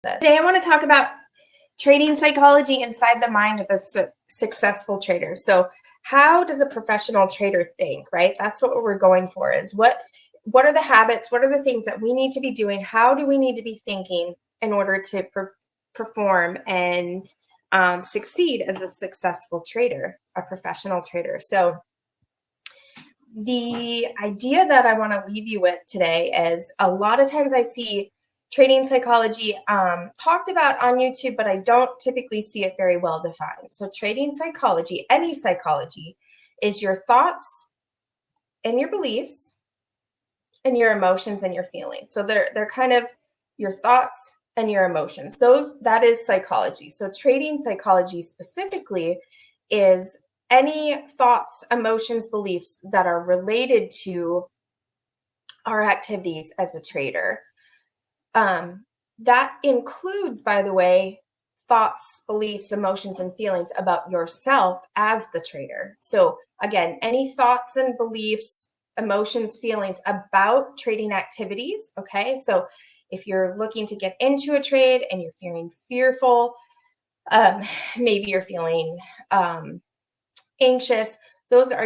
Today I want to talk about trading psychology inside the mind of a successful trader. So how does a professional trader think, right? That's what we're going for, is what are the habits, what are the things that we need to be doing, how do we need to be thinking in order to perform and succeed as a successful trader, a professional trader. So the idea that I want to leave you with today is, a lot of times I see trading psychology talked about on YouTube, but I don't typically see it very well defined. So trading psychology, any psychology, is your thoughts and your beliefs and your emotions and your feelings. So they're kind of your thoughts and your emotions. That is psychology. So trading psychology specifically is any thoughts, emotions, beliefs that are related to our activities as a trader. That includes, by the way, thoughts, beliefs, emotions, and feelings about yourself as the trader. So again, any thoughts and beliefs, emotions, feelings about trading activities. Okay. So if you're looking to get into a trade and you're feeling fearful, maybe you're feeling anxious, those are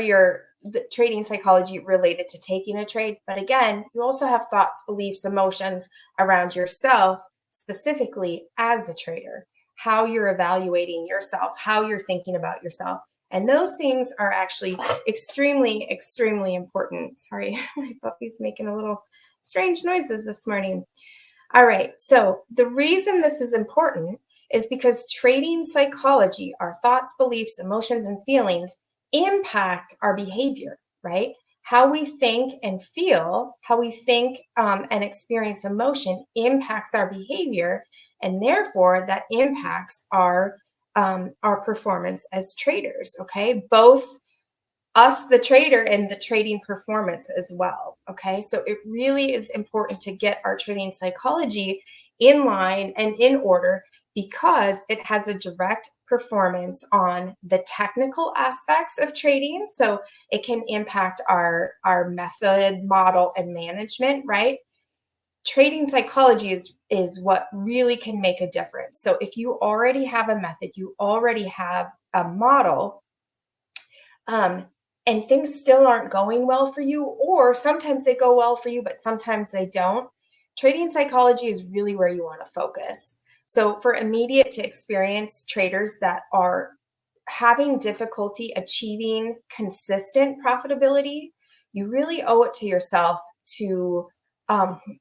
the trading psychology related to taking a trade. But again, you also have thoughts, beliefs, emotions around yourself, specifically as a trader, how you're evaluating yourself, how you're thinking about yourself. And those things are actually extremely, extremely important. Sorry, my puppy's making a little strange noises this morning. All right, so the reason this is important is because trading psychology, our thoughts, beliefs, emotions, and feelings impact our behavior, right? How we think and feel, how we think and experience emotion impacts our behavior, and therefore that impacts our performance as traders, okay? Both us, the trader, and the trading performance as well, okay? So it really is important to get our trading psychology in line and in order, because it has a direct performance on the technical aspects of trading. So it can impact our method, model, and management, right? Trading psychology is what really can make a difference. So if you already have a method, you already have a model, and things still aren't going well for you, or sometimes they go well for you, but sometimes they don't, trading psychology is really where you want to focus. So for immediate to experienced traders that are having difficulty achieving consistent profitability, you really owe it to yourself to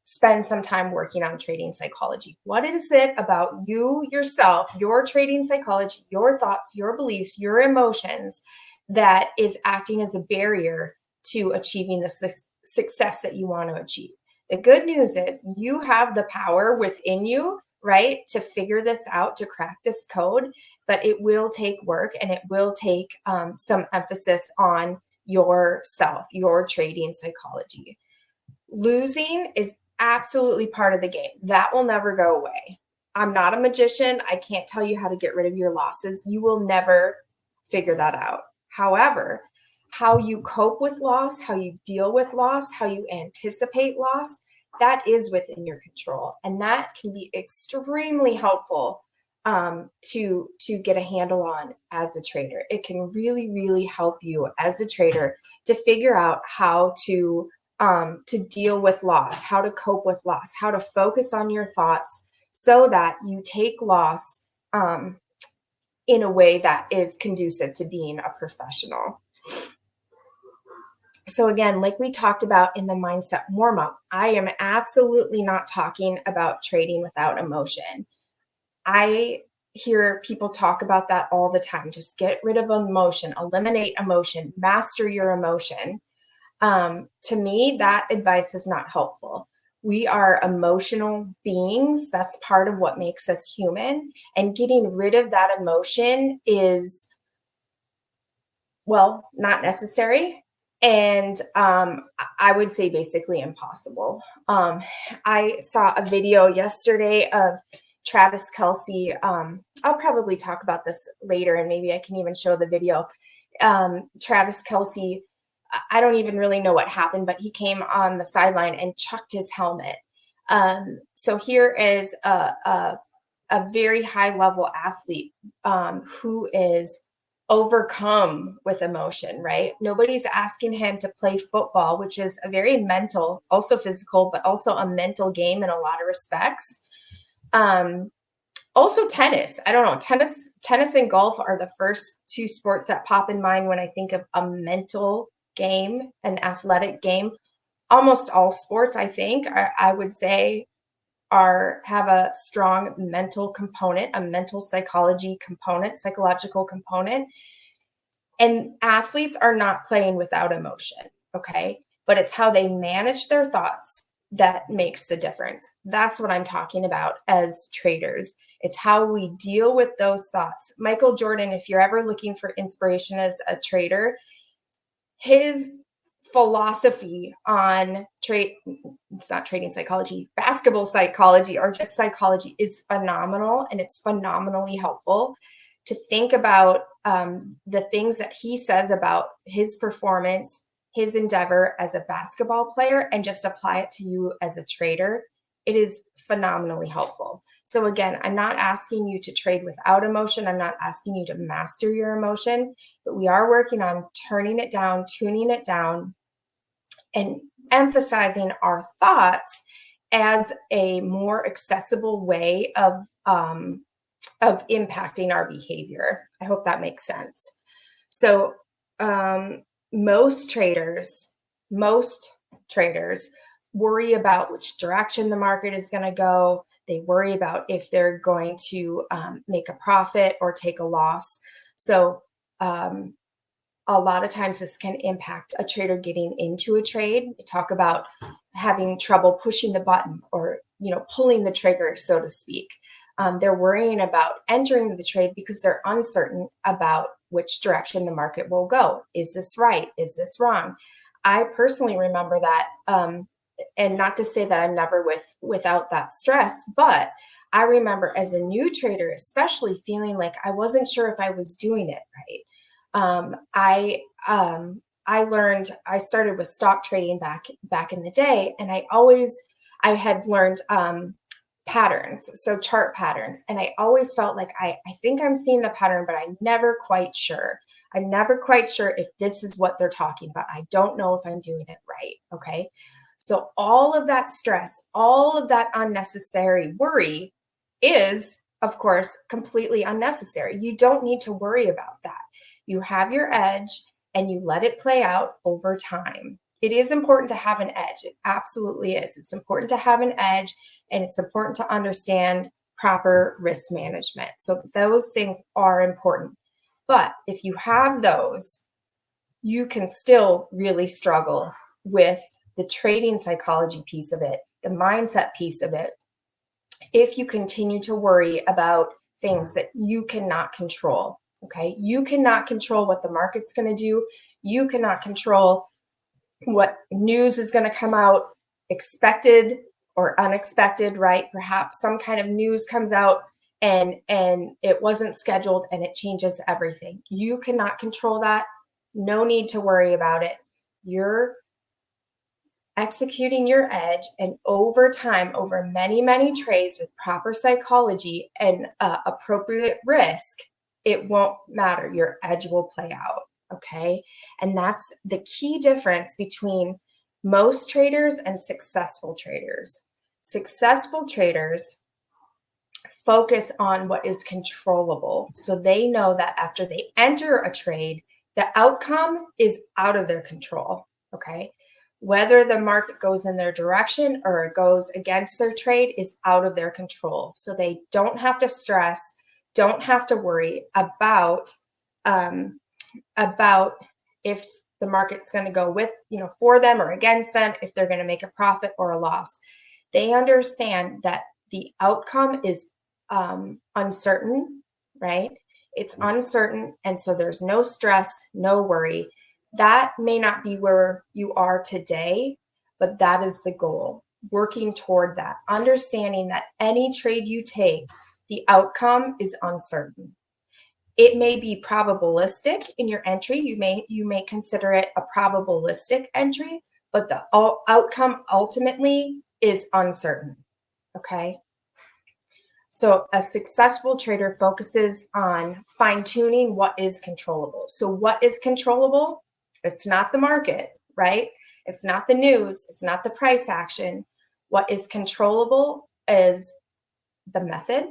spend some time working on trading psychology. What is it about you, yourself, your trading psychology, your thoughts, your beliefs, your emotions that is acting as a barrier to achieving the success that you want to achieve? The good news is you have the power within you, right, to figure this out, to crack this code, but it will take work, and it will take some emphasis on yourself, your trading psychology. Losing is absolutely part of the game. That will never go away. I'm not a magician. I can't tell you how to get rid of your losses. You will never figure that out. However, how you cope with loss, how you deal with loss, how you anticipate loss, that is within your control. And that can be extremely helpful to get a handle on as a trader. It can really, really help you as a trader to figure out how to deal with loss, how to cope with loss, how to focus on your thoughts so that you take loss in a way that is conducive to being a professional. So again, like we talked about in the mindset warm-up, I am absolutely not talking about trading without emotion. I hear people talk about that all the time. Just get rid of emotion, eliminate emotion, master your emotion. To me, that advice is not helpful. We are emotional beings. That's part of what makes us human. And getting rid of that emotion is, well, not necessary. And I would say basically impossible. I saw a video yesterday of Travis Kelce. I'll probably talk about this later, and maybe I can even show the video. Travis Kelce, I don't even really know what happened, but he came on the sideline and chucked his helmet. So here is a very high level athlete who is overcome with emotion, right? Nobody's asking him to play football, which is a very mental, also physical, but also a mental game in a lot of respects. Also tennis. I don't know. Tennis and golf are the first two sports that pop in mind when I think of a mental game, an athletic game. Almost all sports, I think, I would say have a strong mental component, a mental psychology component, psychological component. And athletes are not playing without emotion, okay? But it's how they manage their thoughts that makes the difference. That's what I'm talking about as traders. It's how we deal with those thoughts. Michael Jordan, if you're ever looking for inspiration as a trader, his philosophy on it's not trading psychology, basketball psychology, or just psychology is phenomenal, and it's phenomenally helpful to think about the things that he says about his performance, his endeavor as a basketball player, and just apply it to you as a trader. It is phenomenally helpful. So again, I'm not asking you to trade without emotion. I'm not asking you to master your emotion, but we are working on turning it down, tuning it down, and emphasizing our thoughts as a more accessible way of impacting our behavior. I hope that makes sense. So most traders worry about which direction the market is going to go. They worry about if they're going to make a profit or take a loss. So a lot of times this can impact a trader getting into a trade. We talk about having trouble pushing the button or pulling the trigger, so to speak. They're worrying about entering the trade because they're uncertain about which direction the market will go. Is this right? Is this wrong? I personally remember that, and not to say that I'm never without that stress, but I remember as a new trader, especially feeling like I wasn't sure if I was doing it right. I started with stock trading back in the day, and I had learned patterns, so chart patterns. And I always felt like I think I'm seeing the pattern, but I'm never quite sure. I'm never quite sure if this is what they're talking about. I don't know if I'm doing it right. Okay. So all of that stress, all of that unnecessary worry is, of course, completely unnecessary. You don't need to worry about that. You have your edge and you let it play out over time. It is important to have an edge. It absolutely is. It's important to have an edge, and it's important to understand proper risk management. So those things are important. But if you have those, you can still really struggle with the trading psychology piece of it, the mindset piece of it, if you continue to worry about things that you cannot control. Okay, you cannot control what the market's going to do. You cannot control what news is going to come out, expected or unexpected, right? Perhaps some kind of news comes out and it wasn't scheduled and it changes everything. You cannot control that. No need to worry about it. You're executing your edge, and over time, over many, many trades with proper psychology and appropriate risk, it won't matter. Your edge will play out. Okay. And that's the key difference between most traders and successful traders. Successful traders focus on what is controllable. So they know that after they enter a trade, the outcome is out of their control. Okay. Whether the market goes in their direction or it goes against their trade is out of their control. So they don't have to stress, don't have to worry about if the market's going to go with, for them or against them, if they're going to make a profit or a loss. They understand that the outcome is uncertain, right? It's uncertain. And so there's no stress, no worry. That may not be where you are today, but that is the goal, working toward that, understanding that any trade you take, the outcome is uncertain. It may be probabilistic in your entry. You may consider it a probabilistic entry, but the outcome ultimately is uncertain. Okay. So a successful trader focuses on fine-tuning what is controllable. So what is controllable? It's not the market, right? It's not the news. It's not the price action. What is controllable is the method,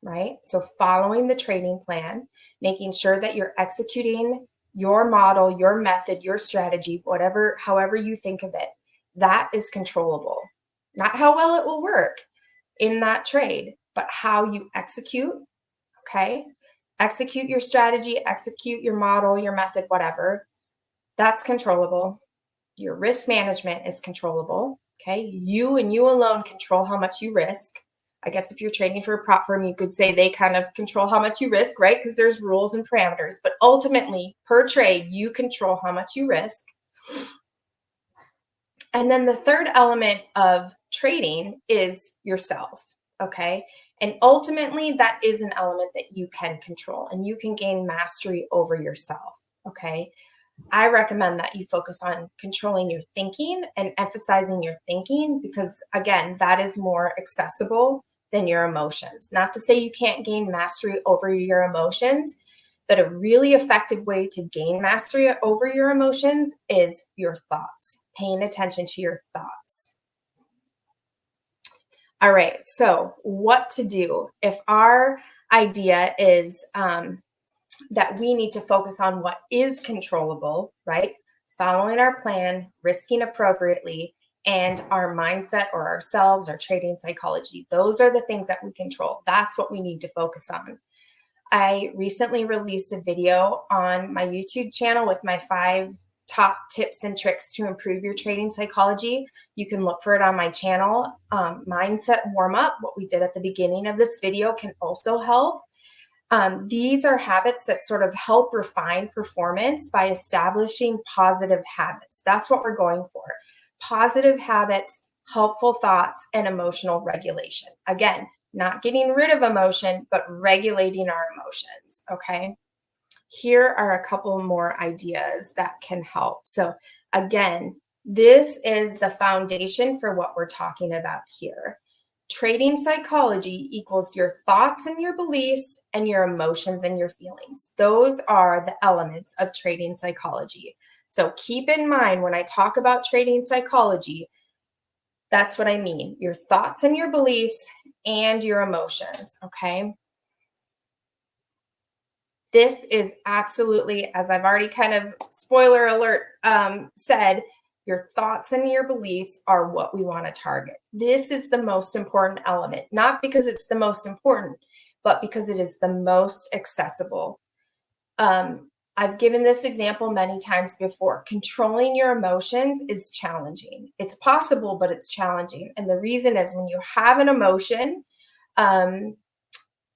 right? So following the trading plan, making sure that you're executing your model, your method, your strategy, whatever, however you think of it, that is controllable. Not how well it will work in that trade, but how you execute, okay? Execute your strategy, execute your model, your method, whatever. That's controllable. Your risk management is controllable, okay? You and you alone control how much you risk. I guess if you're trading for a prop firm, you could say they kind of control how much you risk, right? Because there's rules and parameters. But ultimately, per trade, you control how much you risk. And then the third element of trading is yourself, okay? And ultimately, that is an element that you can control and you can gain mastery over yourself, okay? I recommend that you focus on controlling your thinking and emphasizing your thinking because, again, that is more accessible than your emotions. Not to say you can't gain mastery over your emotions, but a really effective way to gain mastery over your emotions is your thoughts, paying attention to your thoughts. All right, so what to do if our idea is that we need to focus on what is controllable, right? Following our plan, risking appropriately, and our mindset or ourselves, our trading psychology. Those are the things that we control. That's what we need to focus on. I recently released a video on my YouTube channel with my 5 top tips and tricks to improve your trading psychology. You can look for it on my channel. Mindset warm-up, what we did at the beginning of this video, can also help. These are habits that sort of help refine performance by establishing positive habits. That's what we're going for. Positive habits, helpful thoughts, and emotional regulation. Again, not getting rid of emotion, but regulating our emotions, okay? Here are a couple more ideas that can help. So again, this is the foundation for what we're talking about here. Trading psychology equals your thoughts and your beliefs and your emotions and your feelings. Those are the elements of trading psychology. So keep in mind when I talk about trading psychology, that's what I mean. Your thoughts and your beliefs and your emotions, okay? This is absolutely, as I've already kind of spoiler alert said, your thoughts and your beliefs are what we want to target. This is the most important element, not because it's the most important, but because it is the most accessible. I've given this example many times before. Controlling your emotions is challenging. It's possible, but it's challenging. And the reason is when you have an emotion,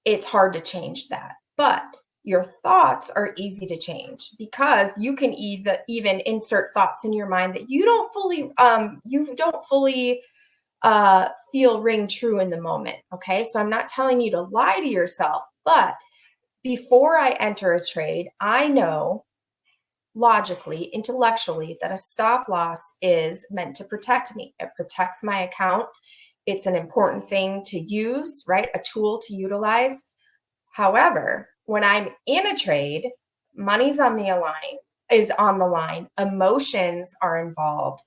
it's hard to change that. But your thoughts are easy to change because you can even insert thoughts in your mind that you don't fully feel ring true in the moment. Okay, so I'm not telling you to lie to yourself, but before I enter a trade, I know logically, intellectually, that a stop loss is meant to protect me. It protects my account. It's an important thing to use, right? A tool to utilize. However, when I'm in a trade, money's on the line, emotions are involved.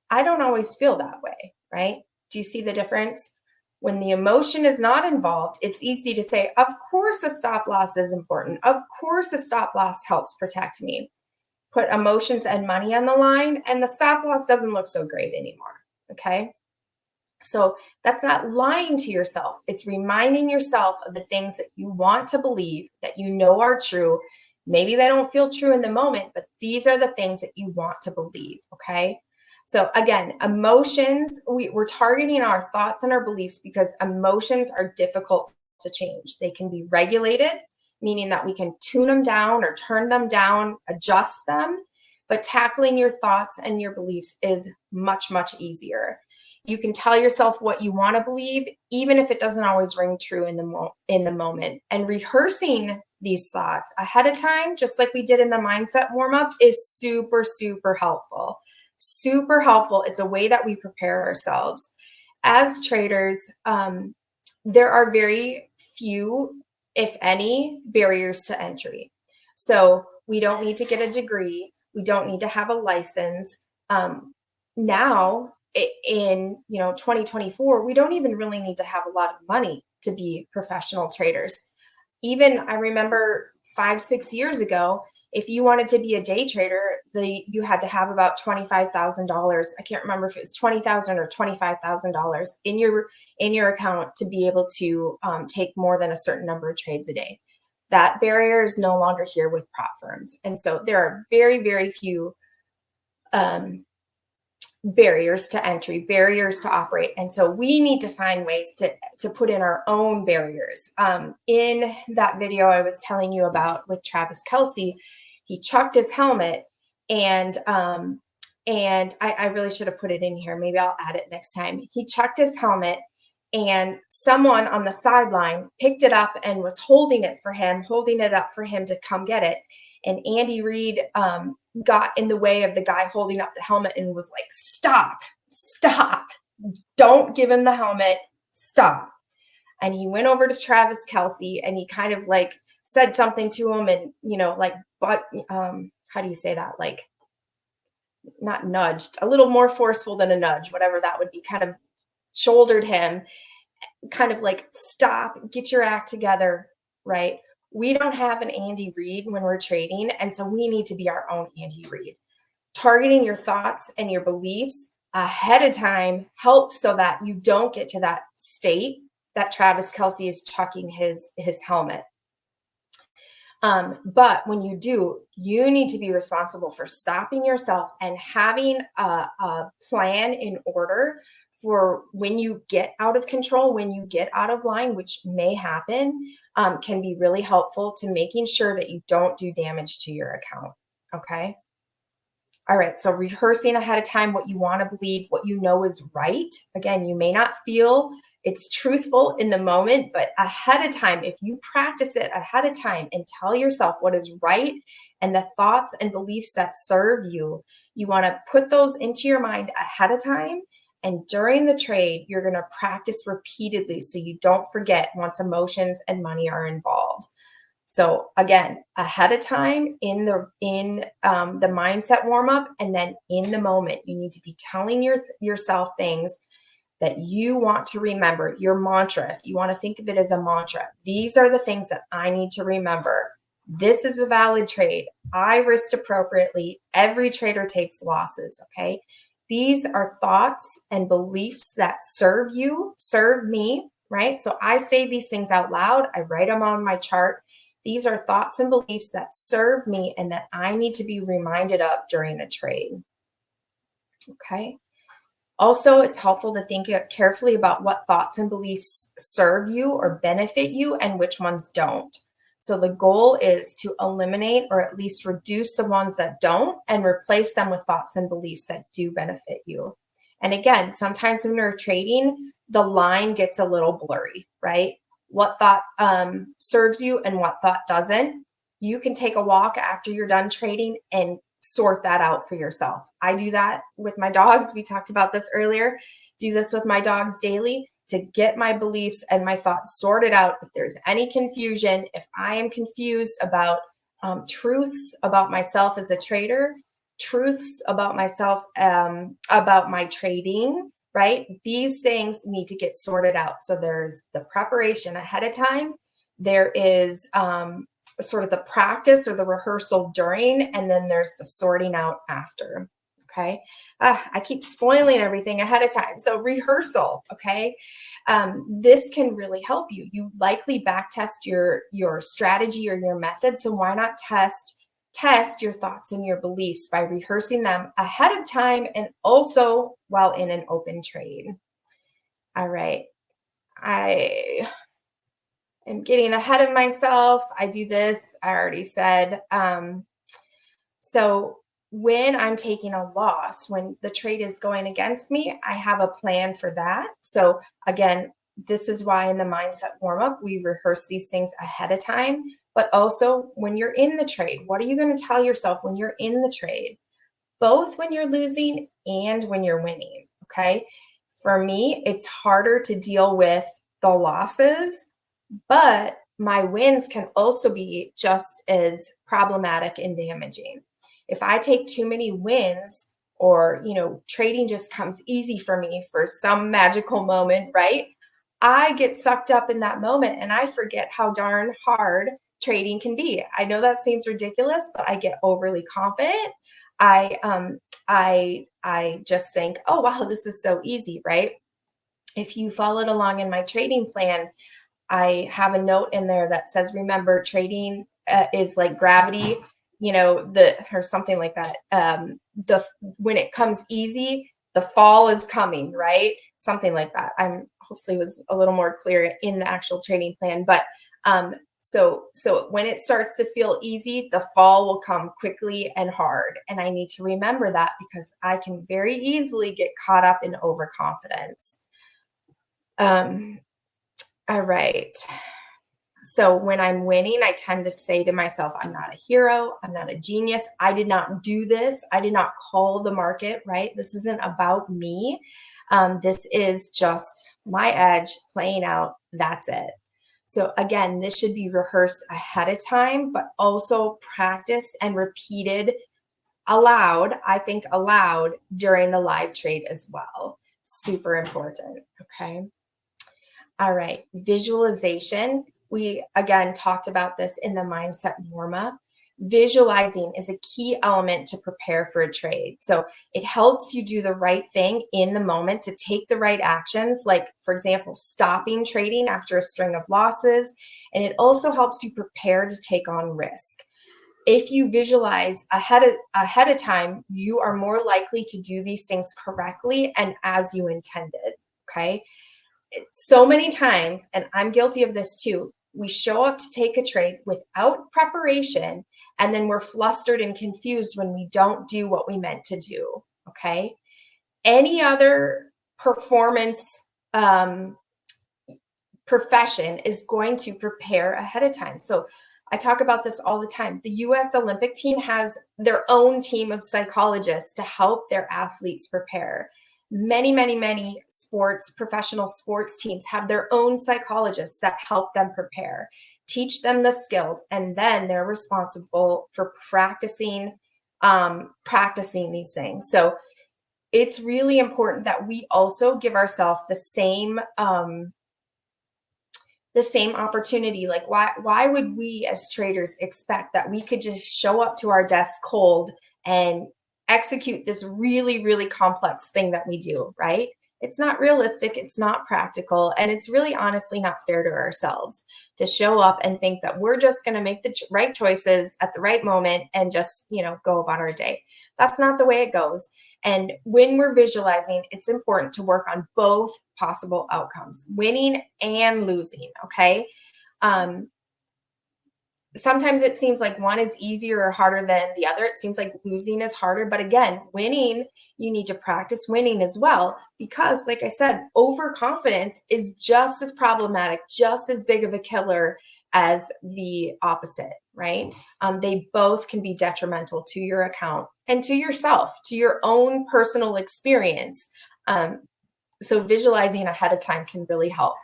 I don't always feel that way, right? Do you see the difference? When the emotion is not involved, it's easy to say, of course a stop loss is important. Of course a stop loss helps protect me. Put emotions and money on the line, and the stop loss doesn't look so great anymore, okay? So that's not lying to yourself. It's reminding yourself of the things that you want to believe, that you know are true. Maybe they don't feel true in the moment, but these are the things that you want to believe, okay? So again, emotions, we're targeting our thoughts and our beliefs because emotions are difficult to change. They can be regulated, meaning that we can tune them down or turn them down, adjust them, but tackling your thoughts and your beliefs is much, much easier. You can tell yourself what you want to believe, even if it doesn't always ring true in the moment. And rehearsing these thoughts ahead of time, just like we did in the mindset warm-up, is super, super helpful. Super helpful. It's a way that we prepare ourselves. as traders, there are very few, if any, barriers to entry. So we don't need to get a degree. We don't need to have a license. Now in 2024, we don't even really need to have a lot of money to be professional traders. Even I remember 5-6 years ago, if you wanted to be a day trader, you had to have about $25,000. I can't remember if it was $20,000 or $25,000 in your account to be able to take more than a certain number of trades a day. That barrier is no longer here with prop firms, and so there are very, very few barriers to entry, barriers to operate. And so we need to find ways to put in our own barriers. In that video I was telling you about with Travis Kelce, he chucked his helmet, and I really should have put it in here. Maybe I'll add it next time. He chucked his helmet, and someone on the sideline picked it up and was holding it up for him to come get it. And Andy Reid got in the way of the guy holding up the helmet and was like, stop, don't give him the helmet, stop. And he went over to Travis Kelce and he kind of like said something to him, and, how do you say that? Like, not nudged, a little more forceful than a nudge, whatever that would be, kind of shouldered him, kind of like, stop, get your act together, right? We don't have an Andy Reid when we're trading, and so we need to be our own Andy Reid. Targeting your thoughts and your beliefs ahead of time helps so that you don't get to that state that Travis Kelce is chucking his helmet. But when you do, you need to be responsible for stopping yourself and having a plan in order for when you get out of control, when you get out of line, which may happen, can be really helpful to making sure that you don't do damage to your account. Okay. All right. So rehearsing ahead of time what you want to believe, what you know is right. Again, you may not feel it's truthful in the moment, but ahead of time, if you practice it ahead of time and tell yourself what is right and the thoughts and beliefs that serve you, you want to put those into your mind ahead of time. And during the trade, you're going to practice repeatedly so you don't forget once emotions and money are involved. So again, ahead of time in the mindset warm up, and then in the moment, you need to be telling yourself things that you want to remember. Your mantra, if you want to think of it as a mantra, these are the things that I need to remember. This is a valid trade. I risked appropriately. Every trader takes losses. Okay. These are thoughts and beliefs that serve me, right? So I say these things out loud. I write them on my chart. These are thoughts and beliefs that serve me and that I need to be reminded of during a trade. Okay. Also, it's helpful to think carefully about what thoughts and beliefs serve you or benefit you and which ones don't. So the goal is to eliminate or at least reduce the ones that don't and replace them with thoughts and beliefs that do benefit you. And again, sometimes when you're trading, the line gets a little blurry, right? What thought serves you and what thought doesn't. You can take a walk after you're done trading and sort that out for yourself. I do that with my dogs. We talked about this earlier. Do this with my dogs daily to get my beliefs and my thoughts sorted out. If there's any confusion, if I am confused about truths about myself as a trader, truths about myself about my trading, right? These things need to get sorted out. So there's the preparation ahead of time. There is sort of the practice or the rehearsal during, and then there's the sorting out after. Okay. I keep spoiling everything ahead of time. So rehearsal. Okay. This can really help you. You likely back test your strategy or your method. So why not test your thoughts and your beliefs by rehearsing them ahead of time and also while in an open trade. All right. I am getting ahead of myself. I do this, I already said. So when I'm taking a loss, when the trade is going against me, I have a plan for that. So again, this is why in the mindset warm-up, we rehearse these things ahead of time, but also when you're in the trade, what are you going to tell yourself when you're in the trade? Both when you're losing and when you're winning, okay? For me, it's harder to deal with the losses, but my wins can also be just as problematic and damaging. If I take too many wins, or trading just comes easy for me for some magical moment, right? I get sucked up in that moment and I forget how darn hard trading can be. I know that seems ridiculous, but I get overly confident. I just think, oh wow, this is so easy, right? If you followed along in my trading plan, I have a note in there that says, remember, trading is like gravity, or something like that. When it comes easy, the fall is coming, right? Something like that. I'm hopefully was a little more clear in the actual trading plan. But so when it starts to feel easy, the fall will come quickly and hard. And I need to remember that because I can very easily get caught up in overconfidence. All right. So when I'm winning, I tend to say to myself, I'm not a hero. I'm not a genius. I did not do this. I did not call the market, right? This isn't about me. This is just my edge playing out. That's it. So again, this should be rehearsed ahead of time, but also practiced and repeated aloud, I think aloud during the live trade as well. Super important. Okay. All right, visualization. We again talked about this in the mindset warm-up. Visualizing is a key element to prepare for a trade. So it helps you do the right thing in the moment to take the right actions, like, for example, stopping trading after a string of losses. And it also helps you prepare to take on risk. If you visualize ahead of time, you are more likely to do these things correctly and as you intended, okay? So many times, and I'm guilty of this too, we show up to take a trade without preparation, and then we're flustered and confused when we don't do what we meant to do, okay? Any other performance profession is going to prepare ahead of time. So I talk about this all the time. The US Olympic team has their own team of psychologists to help their athletes prepare. Many professional sports teams have their own psychologists that help them prepare, teach them the skills, and then they're responsible for practicing these things. So it's really important that we also give ourselves the same opportunity. Like, why would we as traders expect that we could just show up to our desk cold and execute this really, really complex thing that we do, right? It's not realistic, it's not practical, and it's really honestly not fair to ourselves to show up and think that we're just going to make the right choices at the right moment and just, go about our day. That's not the way it goes. And when we're visualizing, it's important to work on both possible outcomes, winning and losing, okay? Sometimes it seems like one is easier or harder than the other. It seems like losing is harder. But again, winning, you need to practice winning as well. Because like I said, overconfidence is just as problematic, just as big of a killer as the opposite, right? They both can be detrimental to your account and to yourself, to your own personal experience. So visualizing ahead of time can really help.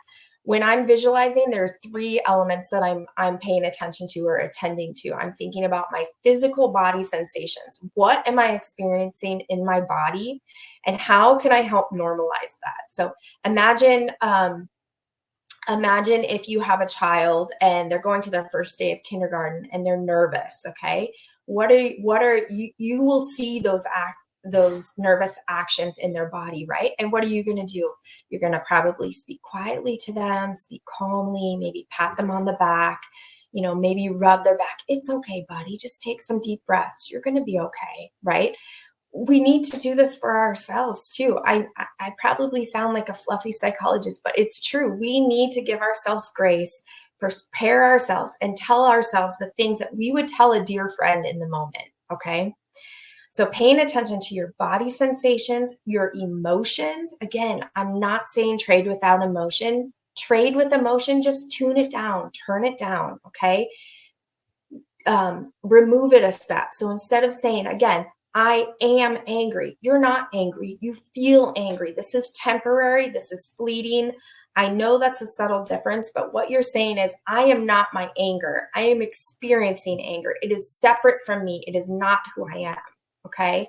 When I'm visualizing, there are 3 elements that I'm paying attention to or attending to. I'm thinking about my physical body sensations. What am I experiencing in my body, and how can I help normalize that? So imagine if you have a child and they're going to their first day of kindergarten and they're nervous. Okay, what are you will see those nervous actions in their body, right? And what are you going to do? You're going to probably speak quietly to them, speak calmly, maybe pat them on the back, maybe rub their back. It's okay, buddy. Just take some deep breaths. You're going to be okay, right? We need to do this for ourselves too. I probably sound like a fluffy psychologist, but it's true. We need to give ourselves grace, prepare ourselves, and tell ourselves the things that we would tell a dear friend in the moment, okay? So paying attention to your body sensations, your emotions. Again, I'm not saying trade without emotion. Trade with emotion, just tune it down, turn it down, okay? Remove it a step. So instead of saying, again, I am angry. You're not angry. You feel angry. This is temporary. This is fleeting. I know that's a subtle difference, but what you're saying is, I am not my anger. I am experiencing anger. It is separate from me. It is not who I am. Okay.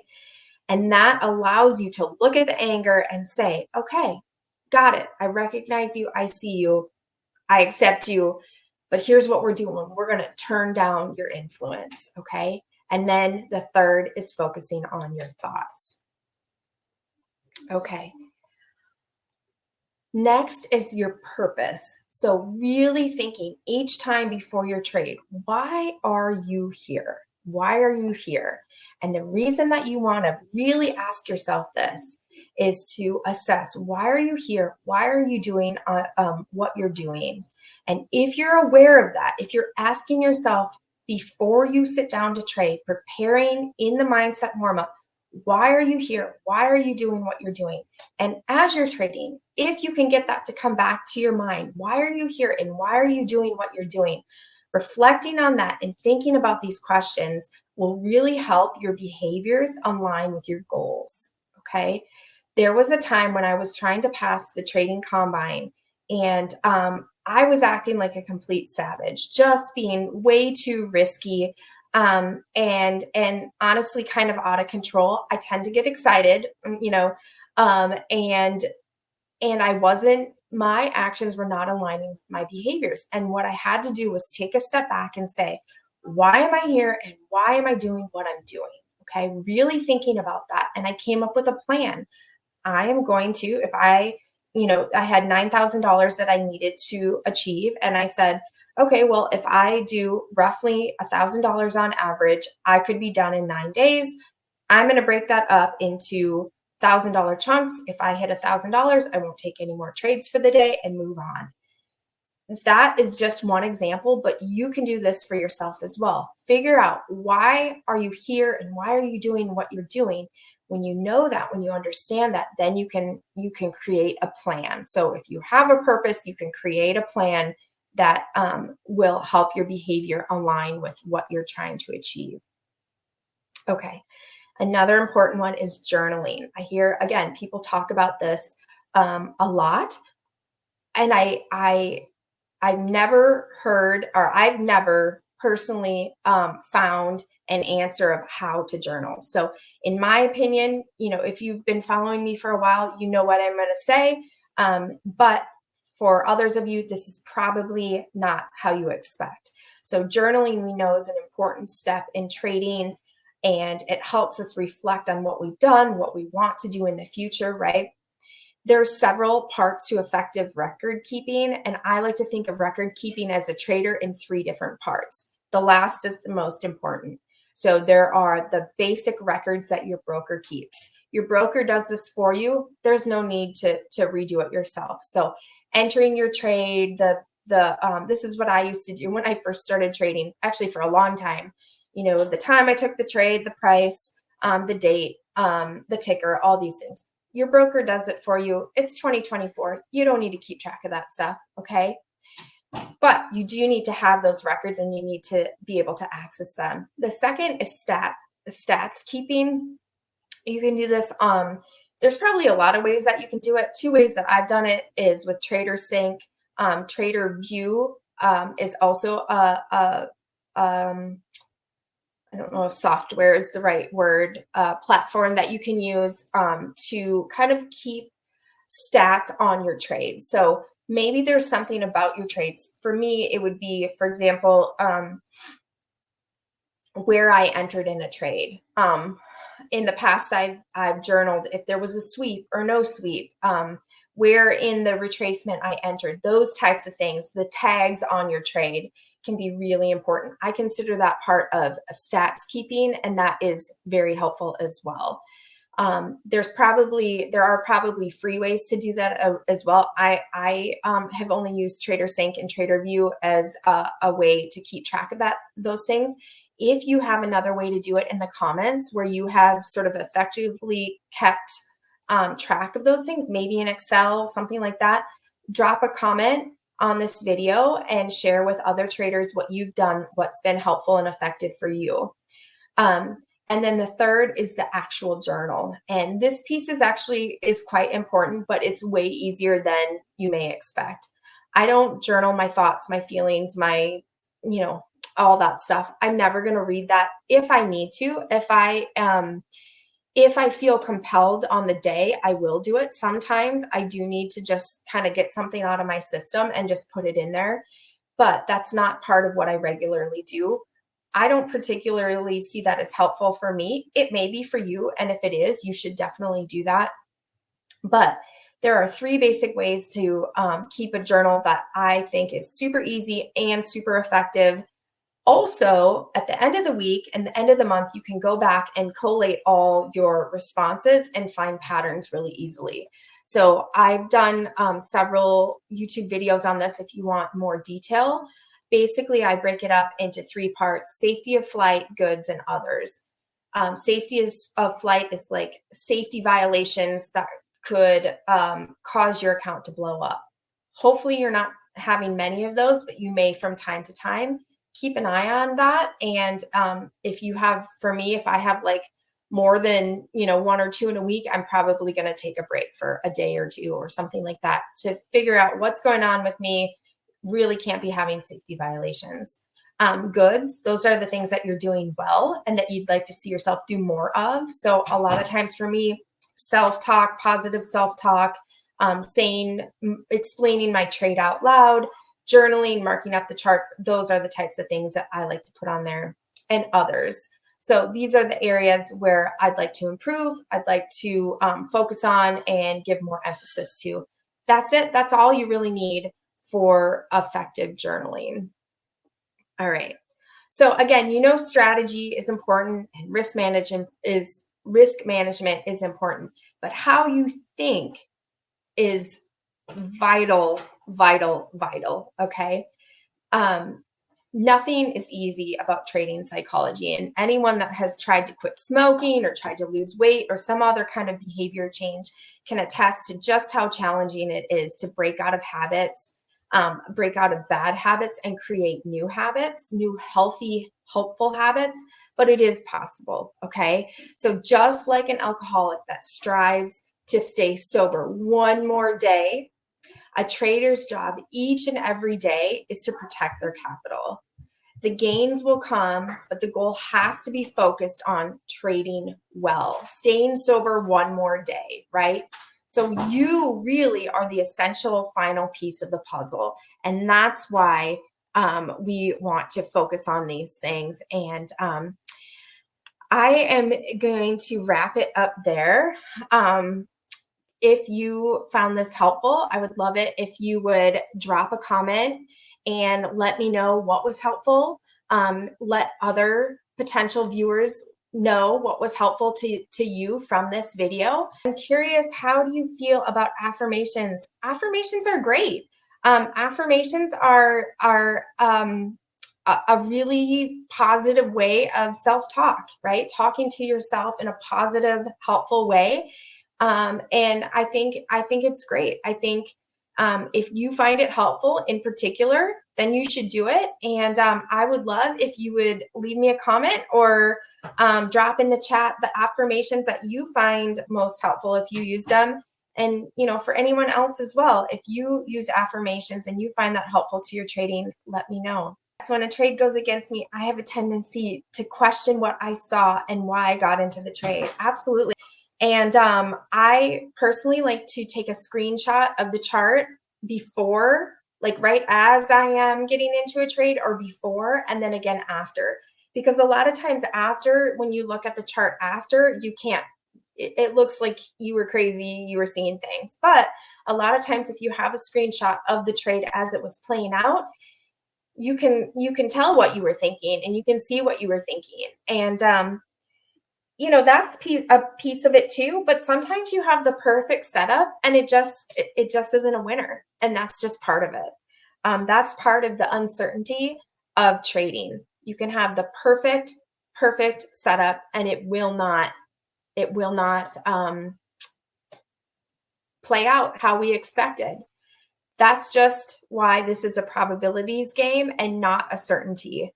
And that allows you to look at the anger and say, okay, got it. I recognize you. I see you. I accept you. But here's what we're doing. We're going to turn down your influence. Okay. And then the third is focusing on your thoughts. Okay. Next is your purpose. So really thinking each time before your trade, why are you here? Why are you here? And the reason that you want to really ask yourself this is to assess, why are you here? Why are you doing what you're doing? And if you're aware of that, if you're asking yourself before you sit down to trade, preparing in the mindset warm-up, why are you here? Why are you doing what you're doing? And as you're trading, if you can get that to come back to your mind, why are you here and why are you doing what you're doing? Reflecting on that and thinking about these questions will really help your behaviors align with your goals. Okay. There was a time when I was trying to pass the trading combine, and I was acting like a complete savage, just being way too risky, and honestly kind of out of control. I tend to get excited, and my actions were not aligning with my behaviors. And what I had to do was take a step back and say, why am I here and why am I doing what I'm doing? Okay, really thinking about that. And I came up with a plan. I am going to, if I had $9,000 that I needed to achieve. And I said, okay, well, if I do roughly $1,000 on average, I could be done in 9 days. I'm going to break that up into $1,000 chunks. If I hit $1,000, I won't take any more trades for the day and move on. That is just one example, but you can do this for yourself as well. Figure out, why are you here and why are you doing what you're doing? When you know that, when you understand that, then you can create a plan. So if you have a purpose, you can create a plan that will help your behavior align with what you're trying to achieve. Okay. Another important one is journaling. I hear, again, people talk about this a lot, and I've never heard, or I've never personally found an answer of how to journal. So in my opinion, if you've been following me for a while, you know what I'm going to say. But for others of you, this is probably not how you expect. So journaling, we know, is an important step in trading, and it helps us reflect on what we've done, what we want to do in the future, right? There's several parts to effective record keeping, and I like to think of record keeping as a trader in 3 different parts. The last is the most important. So there are the basic records that your broker keeps. Your broker does this for you. There's no need to redo it yourself. So entering your trade, this is what I used to do when I first started trading, actually for a long time. The time I took the trade, the price, the date, the ticker, all these things. Your broker does it for you. It's 2024. You don't need to keep track of that stuff, okay? But you do need to have those records, and you need to be able to access them. The second is stats keeping. You can do this. There's probably a lot of ways that you can do it. 2 ways that I've done it is with TraderSync. TraderView is also I don't know if software is the right word, platform that you can use to kind of keep stats on your trades. So maybe there's something about your trades. For me, it would be, for example, where I entered in a trade. In the past, I've journaled if there was a sweep or no sweep, where in the retracement I entered, those types of things. The tags on your trade can be really important. I consider that part of stats keeping, and that is very helpful as well. There are probably free ways to do that as well. I have only used TraderSync and TraderView as a way to keep track of those things. If you have another way to do it in the comments where you have sort of effectively kept track of those things, maybe in Excel, something like that, drop a comment on this video and share with other traders what you've done, what's been helpful and effective for you. And then the third is the actual journal. And this piece is quite important, but it's way easier than you may expect. I don't journal my thoughts, my feelings, all that stuff. I'm never going to read that if I need to. If I feel compelled on the day, I will do it. Sometimes I do need to just kind of get something out of my system and just put it in there, but that's not part of what I regularly do. I don't particularly see that as helpful for me. It may be for you, and if it is, you should definitely do that. But there are 3 basic ways to keep a journal that I think is super easy and super effective. Also, at the end of the week and the end of the month, you can go back and collate all your responses and find patterns really easily. So I've done several YouTube videos on this if you want more detail. Basically, I break it up into 3 parts: safety of flight, goods, and others. Safety of flight is like safety violations that could cause your account to blow up. Hopefully, you're not having many of those, but you may from time to time. Keep an eye on that. And if I have like more than 1 or 2 in a week, I'm probably going to take a break for a day or 2 or something like that to figure out what's going on with me. Really can't be having safety violations. Goods, those are the things that you're doing well and that you'd like to see yourself do more of. So a lot of times for me, self-talk, positive self-talk, explaining my trade out loud, journaling, marking up the charts, those are the types of things that I like to put on there, and others. So these are the areas where I'd like to improve. I'd like to focus on and give more emphasis to. That's it. That's all you really need for effective journaling. All right. So again, strategy is important and risk management is important, but how you think is vital, vital, vital. Okay. Nothing is easy about trading psychology, and anyone that has tried to quit smoking or tried to lose weight or some other kind of behavior change can attest to just how challenging it is to break out of habits, break out of bad habits and create new habits, new healthy, hopeful habits. But it is possible. Okay. So just like an alcoholic that strives to stay sober one more day, a trader's job each and every day is to protect their capital. The gains will come, but the goal has to be focused on trading well, staying sober one more day, right? So you really are the essential final piece of the puzzle. And that's why we want to focus on these things. And I am going to wrap it up there. If you found this helpful, I would love it if you would drop a comment and let me know what was helpful. Let other potential viewers know what was helpful to you from this video. I'm curious, how do you feel about affirmations? Affirmations are great. Affirmations are a really positive way of self-talk, right? Talking to yourself in a positive, helpful way. And I think it's great. I think if you find it helpful in particular, then you should do it. And I would love if you would leave me a comment or drop in the chat the affirmations that you find most helpful if you use them. And, for anyone else as well, if you use affirmations and you find that helpful to your trading, let me know. So when a trade goes against me, I have a tendency to question what I saw and why I got into the trade. Absolutely. And I personally like to take a screenshot of the chart before, like right as I am getting into a trade, or before, and then again after. Because a lot of times after, when you look at the chart after, you can't, it looks like you were crazy, you were seeing things. But a lot of times if you have a screenshot of the trade as it was playing out, you can tell what you were thinking and you can see what you were thinking. And that's a piece of it too, but sometimes you have the perfect setup and it just isn't a winner. And that's just part of it. That's part of the uncertainty of trading. You can have the perfect setup and it will not play out how we expected. That's just why this is a probabilities game and not a certainty.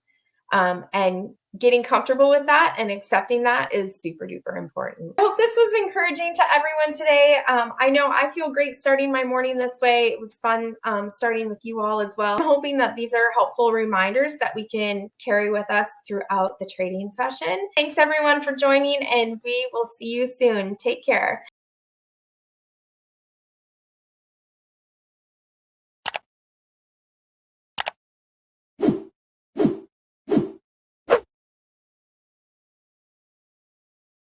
And getting comfortable with that and accepting that is super duper important. I hope this was encouraging to everyone today. I know I feel great starting my morning this way. It was fun starting with you all as well. I'm hoping that these are helpful reminders that we can carry with us throughout the trading session. Thanks everyone for joining, and we will see you soon. Take care.